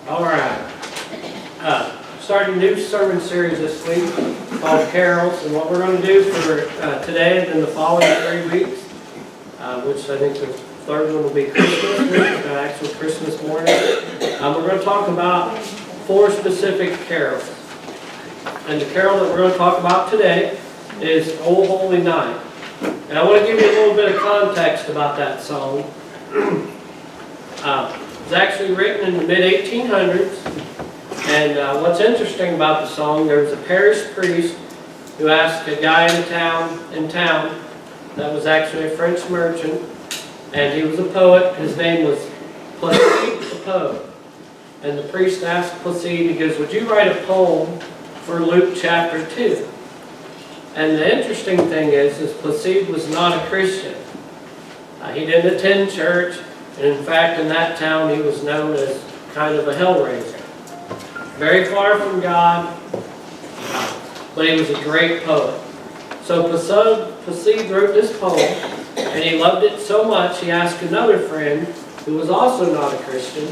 All right. Starting a new sermon series this week called Carols, and what we're going to do for today and the following 3 weeks, which I think the third one will be Christmas week, actual Christmas morning. We're going to talk about 4 specific carols. And the carol that we're going to talk about today is O Holy Night. And I want to give you a little bit of context about that song. It was actually written in the mid-1800s. And what's interesting about the song, there was a parish priest who asked a guy in town that was actually a French merchant, and he was a poet. His name was Placide the poet. And the priest asked Placide, he goes, "Would you write a poem for Luke chapter 2? And the interesting thing is Placide was not a Christian. He didn't attend church, and in fact in that town he was known as kind of a hellraiser. Very far from God, but he was a great poet. So Placide wrote this poem, and he loved it so much he asked another friend, who was also not a Christian,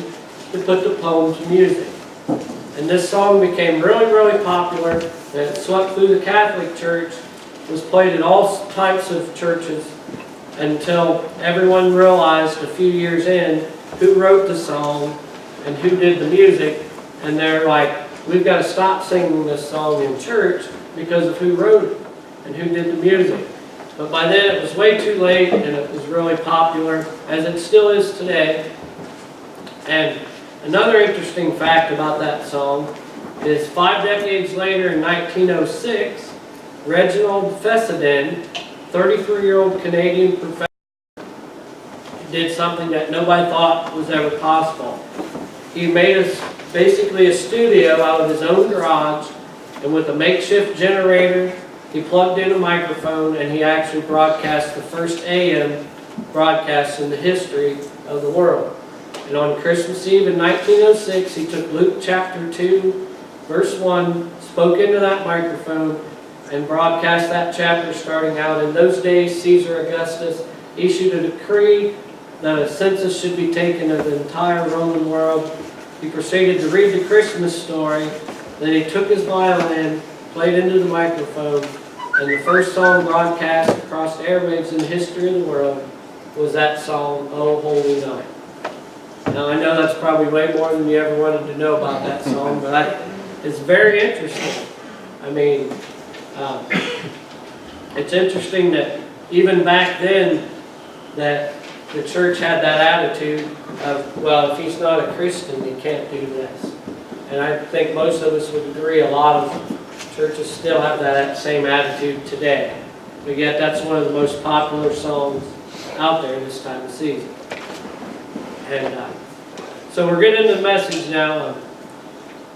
to put the poem to music. And this song became really, really popular, and it swept through the Catholic Church, was played at all types of churches, until everyone realized a few years in who wrote the song and who did the music. And they're like, we've got to stop singing this song in church because of who wrote it and who did the music. But by then it was way too late, and it was really popular, as it still is today. And another interesting fact about that song is 5 decades later, in 1906, Reginald Fessenden, 33-year-old Canadian professor, did something that nobody thought was ever possible. He made basically a studio out of his own garage, and with a makeshift generator, he plugged in a microphone, and he actually broadcast the first AM broadcast in the history of the world. And on Christmas Eve in 1906, he took Luke chapter 2, verse 1, spoke into that microphone, and broadcast that chapter starting out. In those days, Caesar Augustus issued a decree that a census should be taken of the entire Roman world. He proceeded to read the Christmas story. Then he took his violin, played into the microphone, and the first song broadcast across the airwaves in the history of the world was that song, O Holy Night. Now I know that's probably way more than you ever wanted to know about that song, but it's very interesting. I mean, it's interesting that even back then that the church had that attitude of, well, if he's not a Christian, he can't do this. And I think most of us would agree a lot of churches still have that same attitude today. But yet that's one of the most popular songs out there this time of season. And so we're getting into the message now.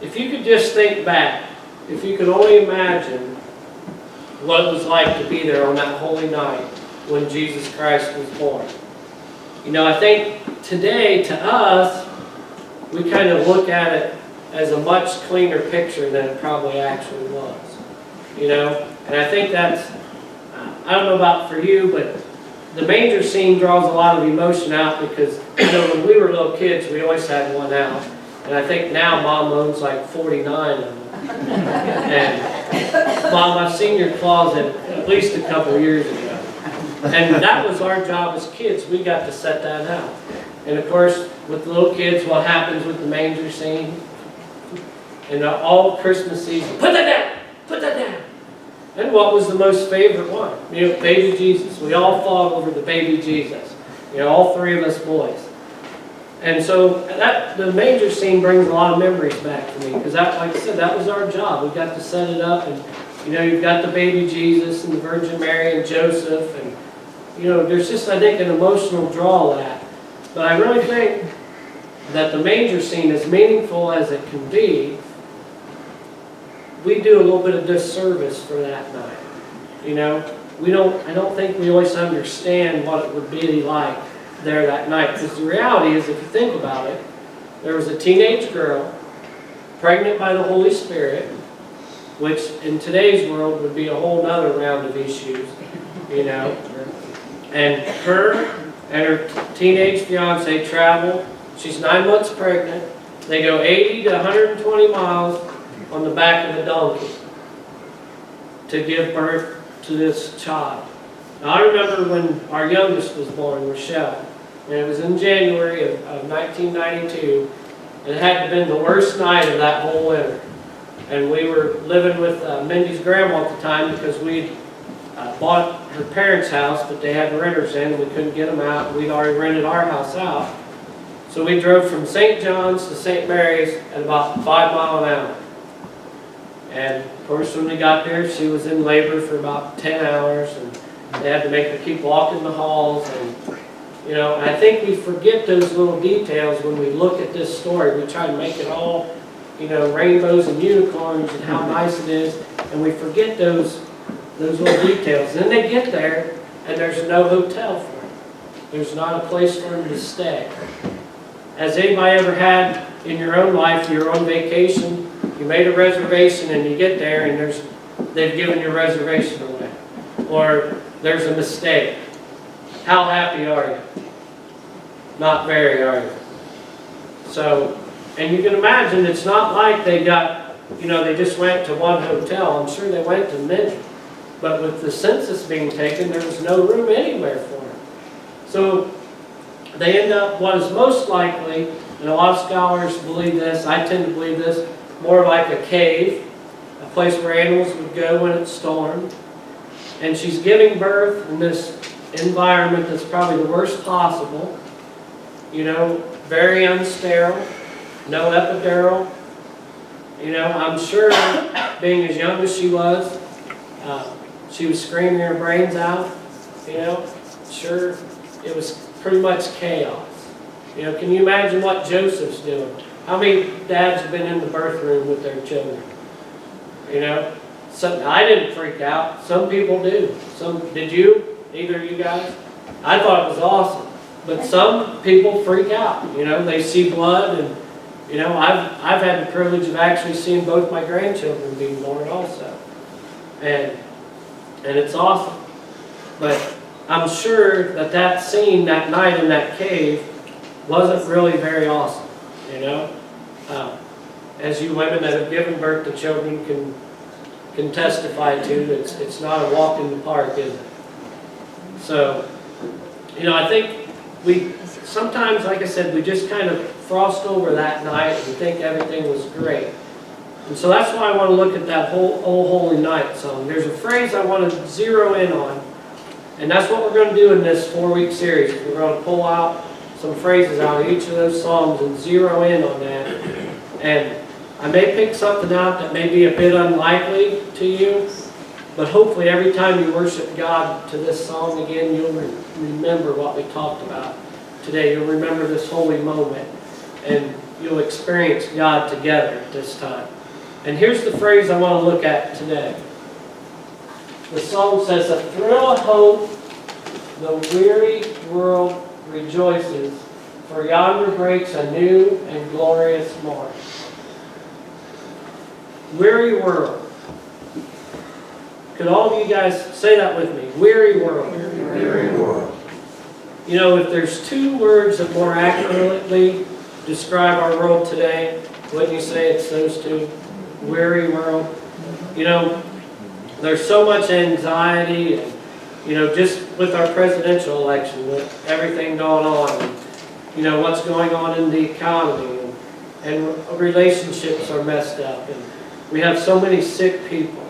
If you could just think back, if you could only imagine what it was like to be there on that holy night when Jesus Christ was born. You know, I think today, to us, we kind of look at it as a much cleaner picture than it probably actually was. You know, and I think that's, I don't know about for you, but the manger scene draws a lot of emotion out because, you know, when we were little kids, we always had one out. And I think now Mom owns like 49 of them. And Mom, I've seen your closet at least a couple years ago. And that was our job as kids. We got to set that out. And of course, with the little kids, what happens with the manger scene? And all Christmas season, put that down! Put that down! And what was the most favorite one? You know, baby Jesus. We all fought over the baby Jesus. You know, all 3 of us boys. And so the manger scene brings a lot of memories back to me. Because that, like I said, that was our job. We got to set it up. And, you know, you've got the baby Jesus and the Virgin Mary and Joseph. And, you know, there's just, I think, an emotional draw to that. But I really think that the manger scene, as meaningful as it can be, we do a little bit of disservice for that night. You know, I don't think we always understand what it would be like there that night. Because the reality is, if you think about it, there was a teenage girl, pregnant by the Holy Spirit, which in today's world would be a whole other round of issues, you know. And her teenage fiance travel. She's 9 months pregnant. They go 80 to 120 miles on the back of a donkey to give birth to this child. Now, I remember when our youngest was born, Rochelle, and it was in January of 1992, and it had to have been the worst night of that whole winter. And we were living with Mindy's grandma at the time because we bought her parents' house, but they had renters in and we couldn't get them out. We'd already rented our house out. So we drove from St. John's to St. Mary's at about 5 miles an hour. And of course, when we got there, she was in labor for about 10 hours, and they had to make her keep walking the halls. And you know, I think we forget those little details when we look at this story. We try to make it all, you know, rainbows and unicorns and how nice it is, and we forget those little details. And then they get there, and there's no hotel for them. There's not a place for them to stay. Has anybody ever had in your own life, your own vacation, you made a reservation and you get there and they've given your reservation away, or there's a mistake? How happy are you? Not very, are you? So, and you can imagine it's not like they got, you know, they just went to one hotel. I'm sure they went to many. But with the census being taken, there was no room anywhere for them. So they end up, what is most likely, and a lot of scholars believe this, I tend to believe this, more like a cave, a place where animals would go when it stormed. And she's giving birth in this environment that's probably the worst possible. You know, very unsterile, no epidural. You know, I'm sure, being as young as she was screaming her brains out. You know, sure, it was pretty much chaos. You know, can you imagine what Joseph's doing? How many dads have been in the birth room with their children? You know, I didn't freak out. Some people do. Did you? Either of you guys? I thought it was awesome. But some people freak out. You know, they see blood, and you know, I've had the privilege of actually seeing both my grandchildren being born also, and it's awesome. But I'm sure that scene that night in that cave wasn't really very awesome. You know, as you women that have given birth to children can testify to, it's not a walk in the park, is it? So, you know, I think we sometimes, like I said, we just kind of frost over that night and think everything was great. And so that's why I want to look at that whole "O Holy Night" song. There's a phrase I want to zero in on, and that's what we're going to do in this 4-week series. We're going to pull out some phrases out of each of those songs and zero in on that. And I may pick something out that may be a bit unlikely to you, but hopefully every time you worship God to this song again, you'll remember what we talked about today. You'll remember this holy moment, and you'll experience God together at this time. And here's the phrase I want to look at today. The song says, "A thrill of hope, the weary world rejoices, for yonder breaks a new and glorious morn." Weary world. Could all of you guys say that with me? Weary world. Weary world. You know, if there's 2 words that more accurately describe our world today, wouldn't you say it's those 2? Weary world. You know, there's so much anxiety, and, you know, just with our presidential election, with everything going on, and, you know, what's going on in the economy, and relationships are messed up, and we have so many sick people.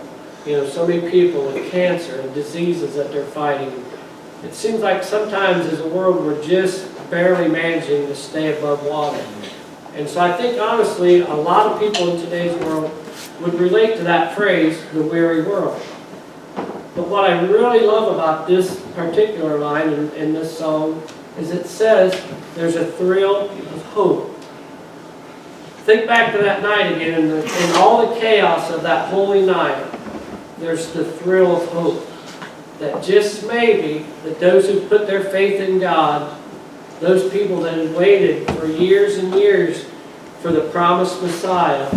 You know, so many people with cancer and diseases that they're fighting. It seems like sometimes as a world we're just barely managing to stay above water. And so I think honestly a lot of people in today's world would relate to that phrase, the weary world. But what I really love about this particular line in this song is it says there's a thrill of hope. Think back to that night again, in all the chaos of that holy night. There's the thrill of hope that just maybe that those who put their faith in God, those people that had waited for years and years for the promised Messiah,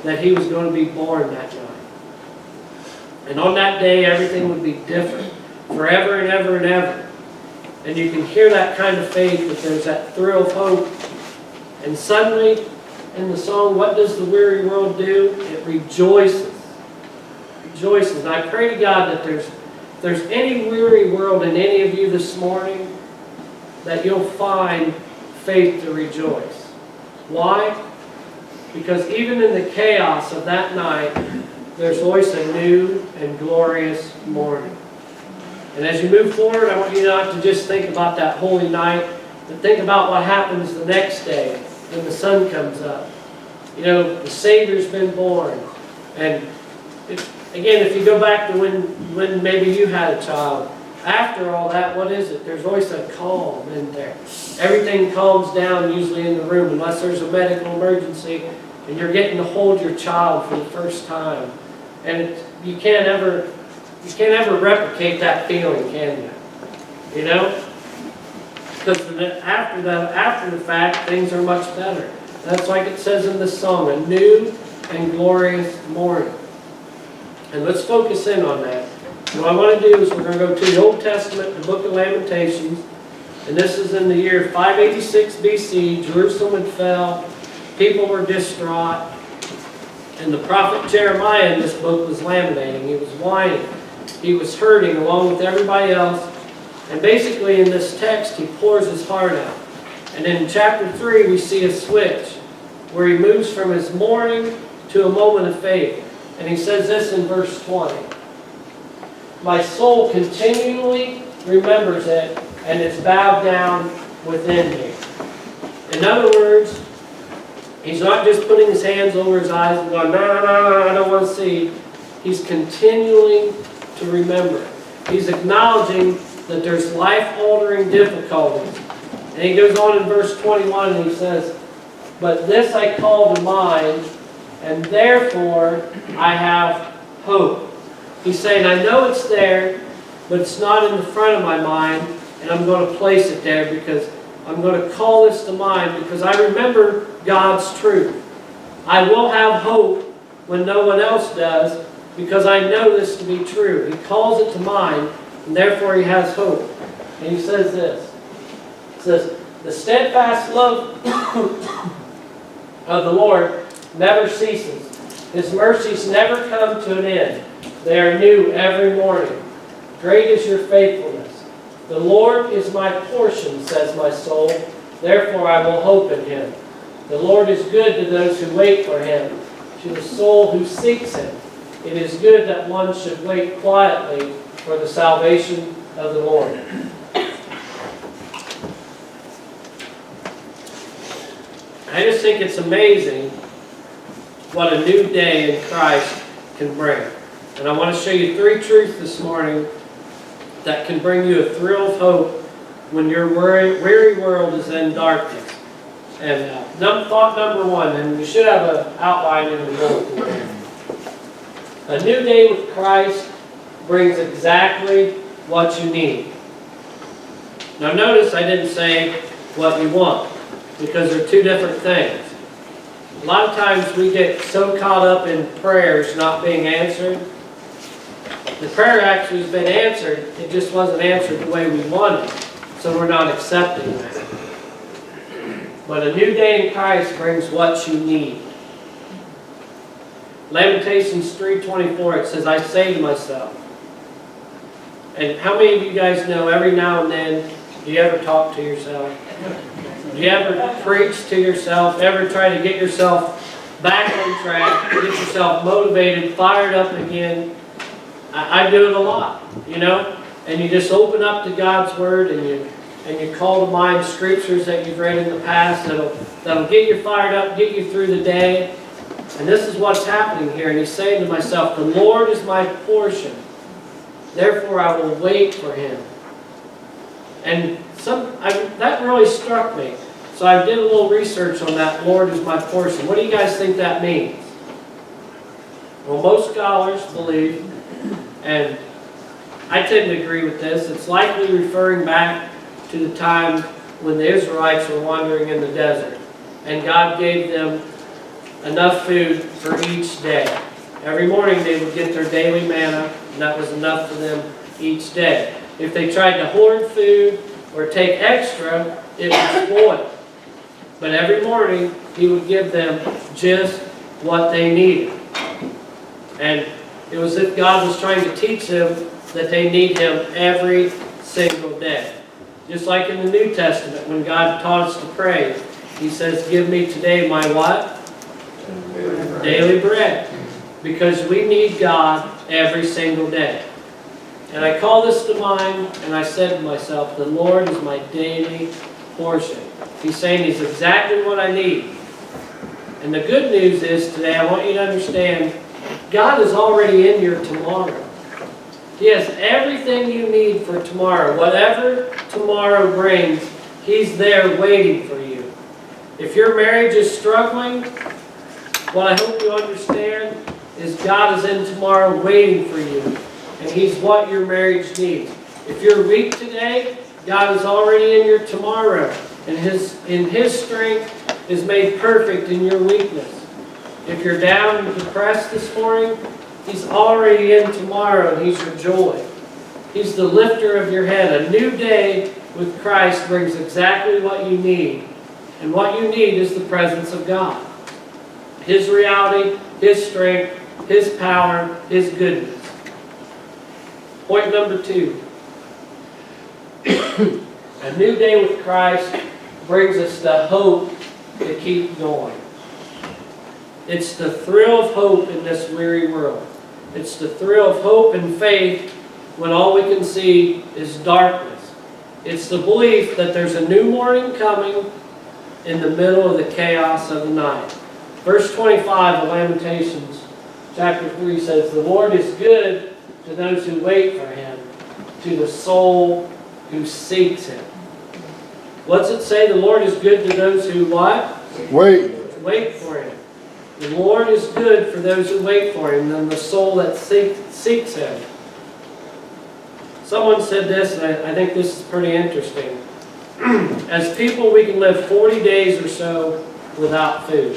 that he was going to be born that night. And on that day, everything would be different forever and ever and ever. And you can hear that kind of faith, that there's that thrill of hope. And suddenly, in the song, what does the weary world do? It rejoices. Rejoices. And I pray to God that if there's any weary world in any of you this morning, that you'll find faith to rejoice. Why? Because even in the chaos of that night, there's always a new and glorious morning. And as you move forward, I want you not to just think about that holy night, but think about what happens the next day when the sun comes up. You know, the Savior's been born. And again, if you go back to when maybe you had a child, after all that, what is it? There's always a calm in there. Everything calms down usually in the room unless there's a medical emergency and you're getting to hold your child for the first time. And you can't ever replicate that feeling, can you? You know? Because after the fact, things are much better. That's like it says in the song, a new and glorious morning. And let's focus in on that. And what I want to do is we're going to go to the Old Testament, the book of Lamentations. And this is in the year 586 BC. Jerusalem had fell. People were distraught. And the prophet Jeremiah in this book was lamentating. He was whining. He was hurting along with everybody else. And basically in this text, he pours his heart out. And in chapter 3, we see a switch where he moves from his mourning to a moment of faith. And he says this in verse 20. My soul continually remembers it and is bowed down within me. In other words, he's not just putting his hands over his eyes and going, no, I don't want to see. He's continuing to remember. He's acknowledging that there's life-altering difficulties. And he goes on in verse 21 and he says, but this I call to mind, and therefore I have hope. He's saying, I know it's there, but it's not in the front of my mind, and I'm going to place it there because I'm going to call this to mind because I remember God's truth. I will have hope when no one else does because I know this to be true. He calls it to mind, and therefore he has hope. And he says this. He says, the steadfast love of the Lord never ceases. His mercies never come to an end. They are new every morning. Great is your faithfulness. The Lord is my portion, says my soul. Therefore I will hope in him. The Lord is good to those who wait for him, to the soul who seeks him. It is good that one should wait quietly for the salvation of the Lord. I just think it's amazing what a new day in Christ can bring. And I want to show you 3 truths this morning that can bring you a thrill of hope when your weary world is in darkness. And thought number 1, and you should have an outline in the bulletin there. A new day with Christ brings exactly what you need. Now notice I didn't say what you want, because they're 2 different things. A lot of times we get so caught up in prayers not being answered. The prayer actually has been answered, it just wasn't answered the way we wanted, so we're not accepting that. But a new day in Christ brings what you need. Lamentations 3:24, it says, I say to myself. And how many of you guys know every now and then, do you ever talk to yourself? Do you ever preach to yourself? Ever try to get yourself back on track, get yourself motivated, fired up again? I do it a lot, you know? And you just open up to God's Word and you call to mind scriptures that you've read in the past that'll get you fired up, get you through the day. And this is what's happening here. And he's saying to myself, the Lord is my portion. Therefore I will wait for him. And that really struck me. So I did a little research on that, Lord is my portion. What do you guys think that means? Well, most scholars believe, and I tend to agree with this, it's likely referring back to the time when the Israelites were wandering in the desert. And God gave them enough food for each day. Every morning they would get their daily manna, and that was enough for them each day. If they tried to hoard food or take extra, it would spoil. But every morning He would give them just what they needed. And it was as if God was trying to teach them that they need Him every single day. Just like in the New Testament, when God taught us to pray, He says, give me today my what? Daily bread. Because we need God every single day. And I call this to mind, and I said to myself, the Lord is my daily portion. He's saying He's exactly what I need. And the good news is today, I want you to understand, God is already in your tomorrow. He has everything you need for tomorrow. Whatever tomorrow brings, He's there waiting for you. If your marriage is struggling, what I hope you understand is God is in tomorrow waiting for you. And He's what your marriage needs. If you're weak today, God is already in your tomorrow. And His strength is made perfect in your weakness. If you're down and depressed this morning, He's already in tomorrow, and He's your joy. He's the lifter of your head. A new day with Christ brings exactly what you need. And what you need is the presence of God. His reality, His strength, His power, His goodness. Point number 2. A new day with Christ brings us the hope to keep going. It's the thrill of hope in this weary world. It's the thrill of hope and faith when all we can see is darkness. It's the belief that there's a new morning coming in the middle of the chaos of the night. Verse 25 of Lamentations chapter 3 says, the Lord is good to those who wait for Him, to the soul who seeks Him. What's it say? The Lord is good to those who what? Wait for Him. The Lord is good for those who wait for Him, and the soul that seeks Him. Someone said this, and I think this is pretty interesting. As people, we can live 40 days or so without food.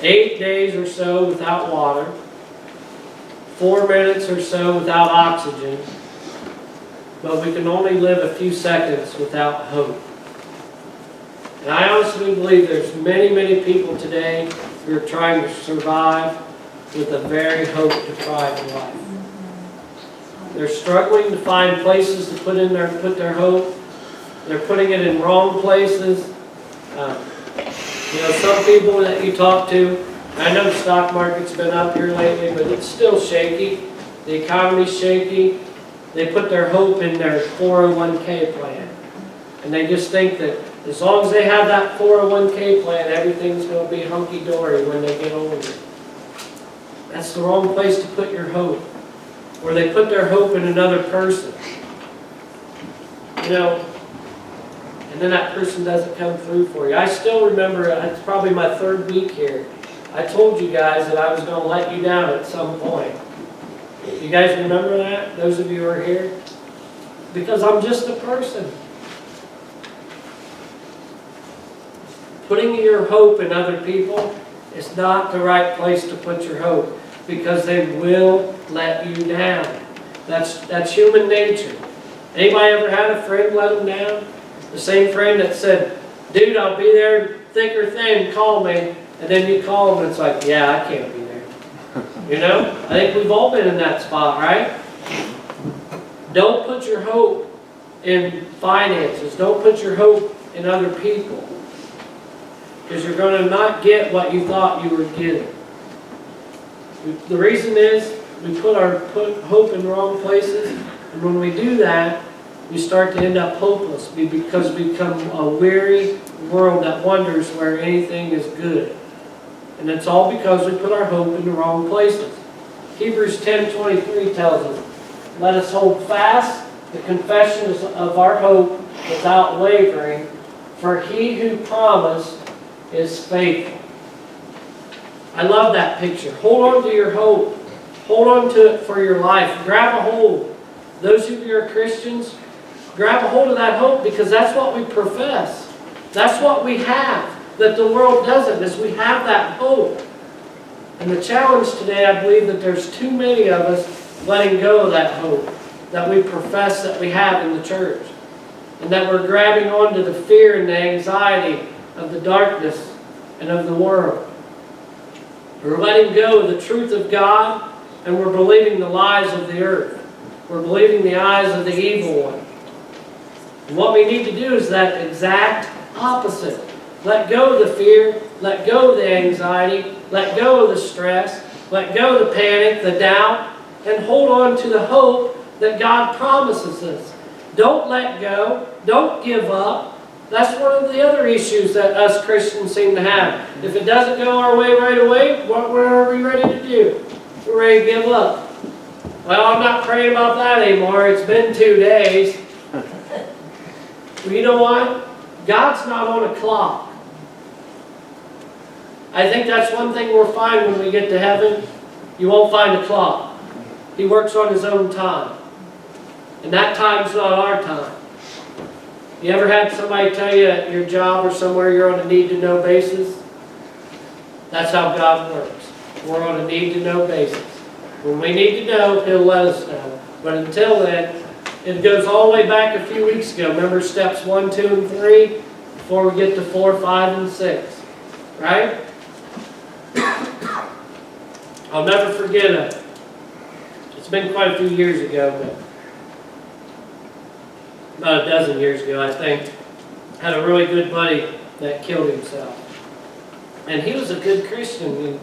8 days or so without water. 4 minutes or so without oxygen. But we can only live a few seconds without hope. And I honestly believe there's many, many people today who are trying to survive with a very hope-deprived life. They're struggling to find places to put their hope. They're putting it in wrong places. Some people that you talk to, I know the stock market's been up here lately, but it's still shaky. The economy's shaky. They put their hope in their 401k plan. And they just think that as long as they have that 401k plan, everything's going to be hunky-dory when they get older. That's the wrong place to put your hope. Or they put their hope in another person. And then that person doesn't come through for you. I still remember, it's probably my 3rd week here. I told you guys that I was going to let you down at some point. You guys remember that? Those of you who are here? Because I'm just a person. Putting your hope in other people is not the right place to put your hope, because they will let you down. That's human nature. Anybody ever had a friend let them down? The same friend that said, dude, I'll be there thick or thin, call me. And then you call them and it's like, yeah, I can't be there. I think we've all been in that spot, right? Don't put your hope in finances. Don't put your hope in other people. Because you're going to not get what you thought you were getting. The reason is we put hope in wrong places. And when we do that, we start to end up hopeless because we become a weary world that wonders where anything is good. And it's all because we put our hope in the wrong places. Hebrews 10:23 tells us, let us hold fast the confession of our hope without wavering, for He who promised is faithful. I love that picture. Hold on to your hope. Hold on to it for your life. Grab a hold. Those of you who are Christians, grab a hold of that hope, because that's what we profess. That's what we have that the world doesn't, is we have that hope. And the challenge today, I believe that there's too many of us letting go of that hope that we profess that we have in the church. And that we're grabbing onto the fear and the anxiety of the darkness and of the world. We're letting go of the truth of God, and we're believing the lies of the earth. We're believing the eyes of the evil one. And what we need to do is that exact opposite. Let go of the fear, let go of the anxiety, let go of the stress, let go of the panic, the doubt, and hold on to the hope that God promises us. Don't let go. Don't give up. That's one of the other issues that us Christians seem to have. If it doesn't go our way right away, what are we ready to do? We're ready to give up. Well, I'm not praying about that anymore. It's been 2 days. Well, you know what? God's not on a clock. I think that's one thing we'll find when we get to heaven. You won't find a clock. He works on His own time. And that time's not our time. You ever had somebody tell you at your job or somewhere you're on a need-to-know basis? That's how God works. We're on a need-to-know basis. When we need to know, He'll let us know. But until then, it goes all the way back a few weeks ago. Remember steps 1, 2, and 3? Before we get to 4, 5, and 6. Right? I'll never forget it. It's been quite a few years ago, but about a dozen years ago, I think. I had a really good buddy that killed himself. And he was a good Christian.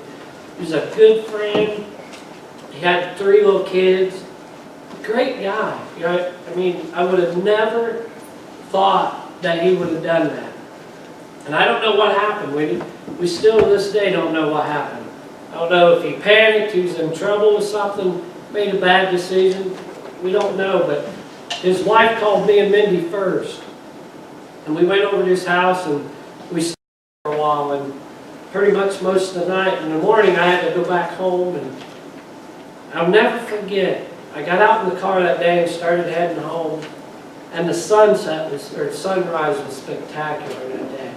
He was a good friend. He had 3 little kids. Great guy. You know, I mean, I would have never thought that he would have done that. And I don't know what happened. We still to this day don't know what happened. I don't know if he panicked, he was in trouble with something, made a bad decision. We don't know, but his wife called me and Mindy first. And we went over to his house and we stayed for a while, and pretty much most of the night. In the morning I had to go back home, and I'll never forget. I got out in the car that day and started heading home, and the sunrise was spectacular that day.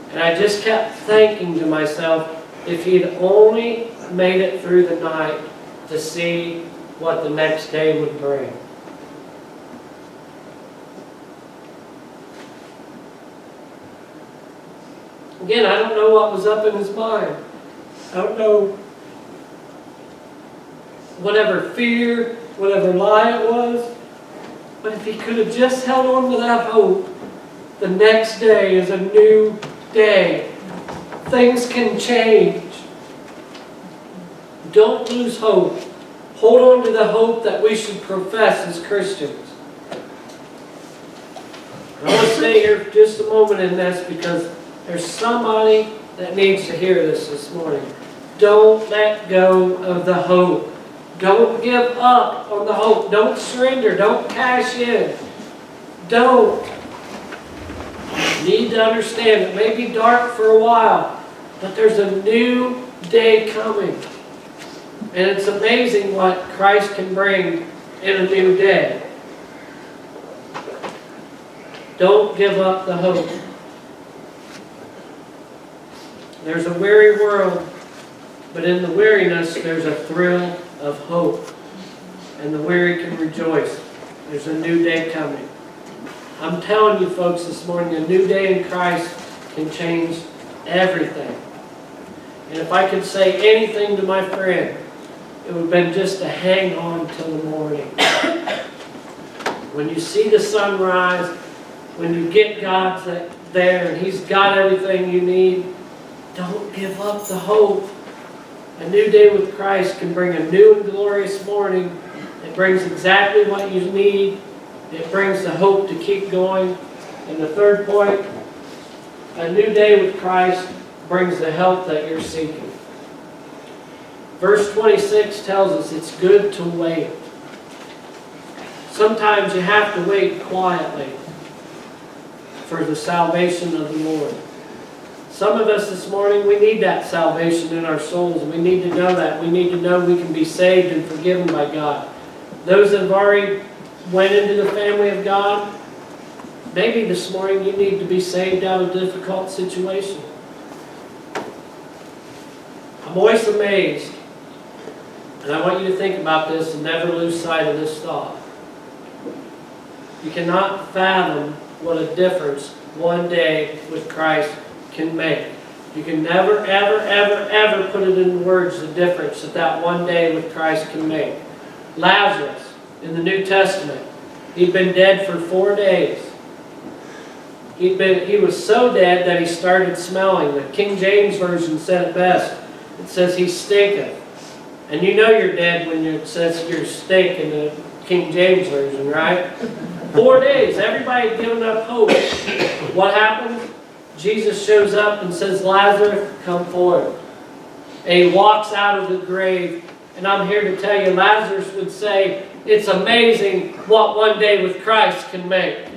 And I just kept thinking to myself, if he'd only made it through the night to see what the next day would bring. Again, I don't know what was up in his mind. I don't know whatever fear, whatever lie it was. But if he could have just held on to that hope, the next day is a new day. Things can change. Don't lose hope. Hold on to the hope that we should profess as Christians. I want to stay here for just a moment in this because there's somebody that needs to hear this morning. Don't let go of the hope. Don't give up on the hope. Don't surrender. Don't cash in. Don't. You need to understand it may be dark for a while, but there's a new day coming. And it's amazing what Christ can bring in a new day. Don't give up the hope. There's a weary world, but in the weariness there's a thrill of hope. And the weary can rejoice. There's a new day coming. I'm telling you folks this morning, a new day in Christ can change everything. And if I could say anything to my friend, it would have been just to hang on till the morning. When you see the sunrise, when you get God there and He's got everything you need, don't give up the hope. A new day with Christ can bring a new and glorious morning. It brings exactly what you need. It brings the hope to keep going. And the third point, a new day with Christ brings the help that you're seeking. Verse 26 tells us it's good to wait. Sometimes you have to wait quietly for the salvation of the Lord. Some of us this morning, we need that salvation in our souls. We need to know that. We need to know we can be saved and forgiven by God. Those that have already went into the family of God, maybe this morning you need to be saved out of a difficult situation. I'm always amazed, and I want you to think about this and never lose sight of this thought. You cannot fathom what a difference one day with Christ can make. You can never, ever, ever, ever put it in words the difference that one day with Christ can make. Lazarus, in the New Testament, he'd been dead for 4 days. He was so dead that he started smelling. The King James Version said it best. It says he stinketh. And you know you're dead when it says you're stink in the King James Version, right? 4 days. Everybody had given up hope. What happened? Jesus shows up and says, Lazarus, come forth. And he walks out of the grave. And I'm here to tell you, Lazarus would say, it's amazing what one day with Christ can make.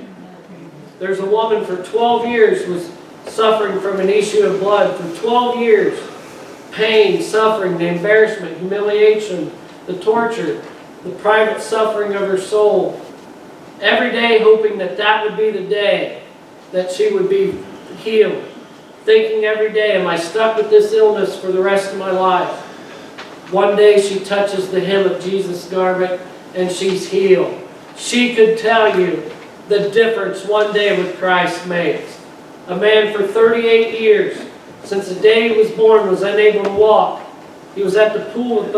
There's a woman for 12 years was suffering from an issue of blood. For 12 years, pain, suffering, the embarrassment, humiliation, the torture, the private suffering of her soul. Every day hoping that that would be the day that she would be healed. Thinking every day, am I stuck with this illness for the rest of my life? One day she touches the hem of Jesus' garment and she's healed. She could tell you the difference one day with Christ makes. A man for 38 years, since the day he was born, was unable to walk. He was at the pool of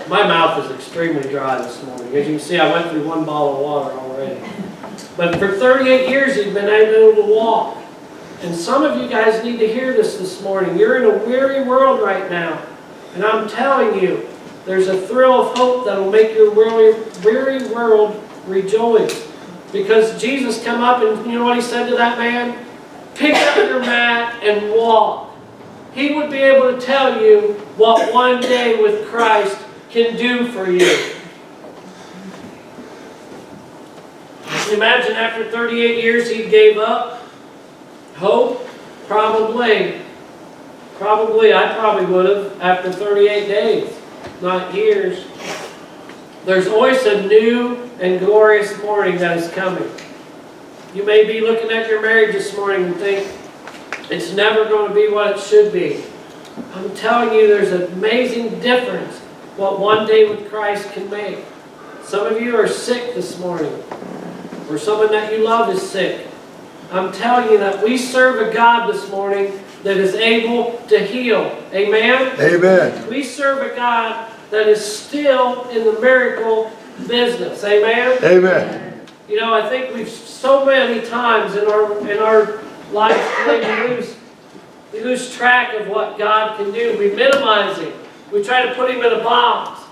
My mouth is extremely dry this morning. As you can see, I went through 1 bottle of water already. But for 38 years, he'd been unable to walk. And some of you guys need to hear this morning. You're in a weary world right now. And I'm telling you, there's a thrill of hope that will make your weary world rejoice. Because Jesus come up and you know what he said to that man? Pick up your mat and walk. He would be able to tell you what one day with Christ can do for you. Imagine after 38 years he gave up. Hope? Probably. I probably would have after 38 days, not years. There's always a new and glorious morning that is coming. You may be looking at your marriage this morning and think, it's never going to be what it should be. I'm telling you, there's an amazing difference what one day with Christ can make. Some of you are sick this morning, or someone that you love is sick. I'm telling you that we serve a God this morning that is able to heal. Amen? Amen. We serve a God that is still in the miracle business. Amen? Amen. You know, I think we've so many times in our lives we lose track of what God can do. We minimize Him. We try to put Him in a box.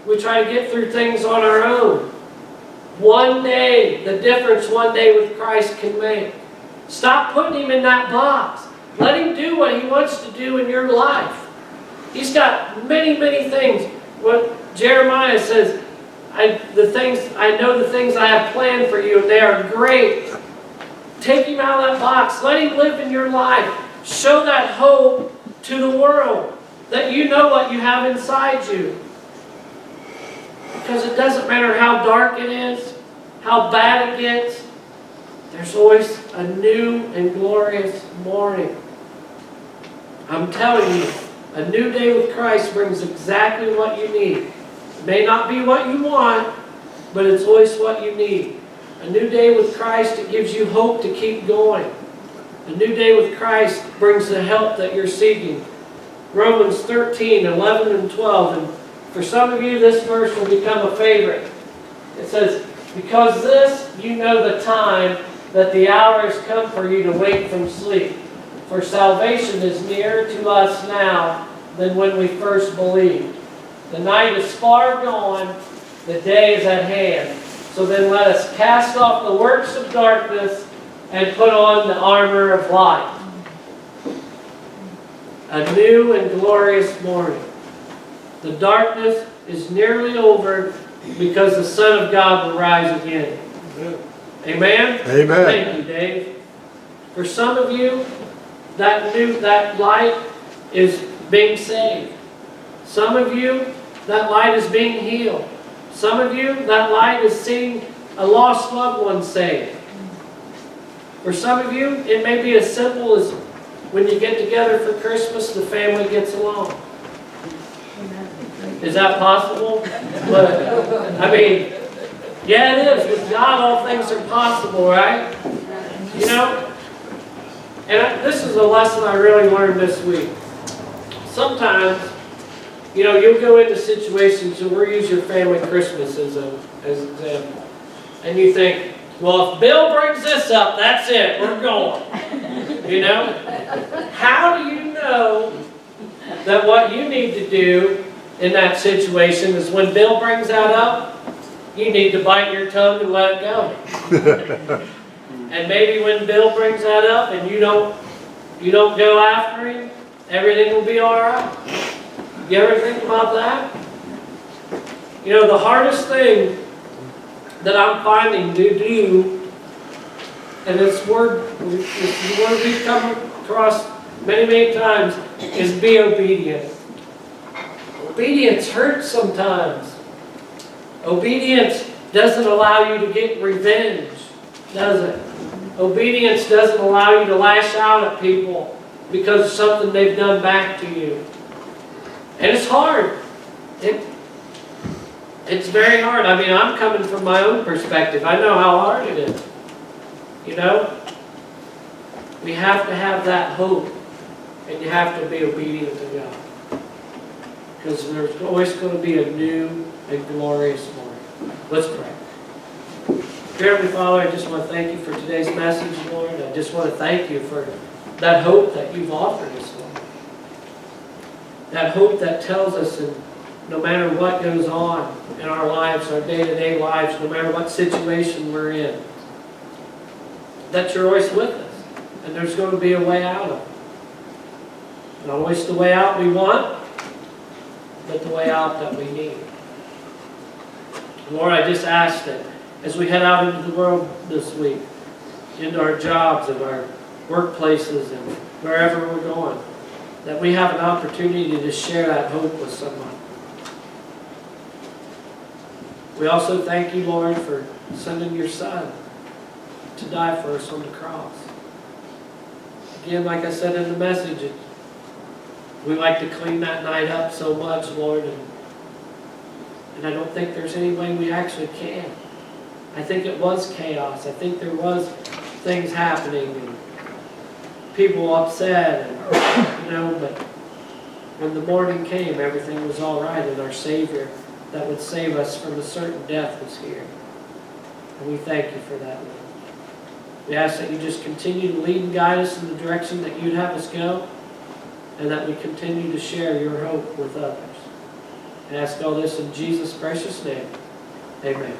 We try to get through things on our own. One day, the difference one day with Christ can make. Stop putting Him in that box. Let Him do what He wants to do in your life. He's got many, many things. What Jeremiah says, I know the things I have planned for you, and they are great. Take Him out of that box. Let Him live in your life. Show that hope to the world, that you know what you have inside you. Because it doesn't matter how dark it is, how bad it gets, there's always a new and glorious morning. I'm telling you, a new day with Christ brings exactly what you need. It may not be what you want, but it's always what you need. A new day with Christ, it gives you hope to keep going. A new day with Christ brings the help that you're seeking. Romans 13, 11 and 12. And for some of you, this verse will become a favorite. It says, because this, you know the time, that the hour has come for you to wake from sleep. For salvation is nearer to us now than when we first believed. The night is far gone, the day is at hand. So then let us cast off the works of darkness and put on the armor of light. A new and glorious morning. The darkness is nearly over because the Son of God will rise again. Amen? Amen. Thank you, Dave. For some of you, that light is being saved. Some of you, that light is being healed. Some of you, that light is seeing a lost loved one saved. For some of you, it may be as simple as when you get together for Christmas, the family gets along. Is that possible? But, I mean, Yeah, it is. With God, all things are possible, right? You know? And this is a lesson I really learned this week. Sometimes, you know, you'll go into situations, and we'll use your family Christmas as an example. And you think, well, if Bill brings this up, that's it, we're going. You know? How do you know that what you need to do in that situation is when Bill brings that up, you need to bite your tongue and let it go. And maybe when Bill brings that up and you don't go after him, everything will be all right. You ever think about that? You know, the hardest thing that I'm finding to do, and it's a word we've come across many times, is be obedient. Obedience hurts sometimes. Obedience doesn't allow you to get revenge, does it? Obedience doesn't allow you to lash out at people because of something they've done back to you. And it's hard. It's very hard. I mean, I'm coming from my own perspective. I know how hard it is. You know? We have to have that hope. And you have to be obedient to God. Because there's always going to be a new and glorious morning. Let's pray. Dear Heavenly Father, I just want to thank you for today's message, Lord. I just want to thank you for that hope that you've offered us, Lord. That hope that tells us that no matter what goes on in our lives, our day-to-day lives, no matter what situation we're in, that you're always with us. And there's going to be a way out of it. Not always the way out we want, but the way out that we need. Lord, I just ask that as we head out into the world this week, into our jobs and our workplaces and wherever we're going, that we have an opportunity to share that hope with someone. We also thank you, Lord, for sending your Son to die for us on the cross. Again, like I said in the message, we like to clean that night up so much, Lord, and I don't think there's any way we actually can. I think it was chaos. I think there was things happening and people upset, and, you know, but when the morning came, everything was all right, and our Savior that would save us from a certain death was here. And we thank you for that, Lord. We ask that you just continue to lead and guide us in the direction that you'd have us go, and that we continue to share your hope with others. I ask all this in Jesus' precious name. Amen.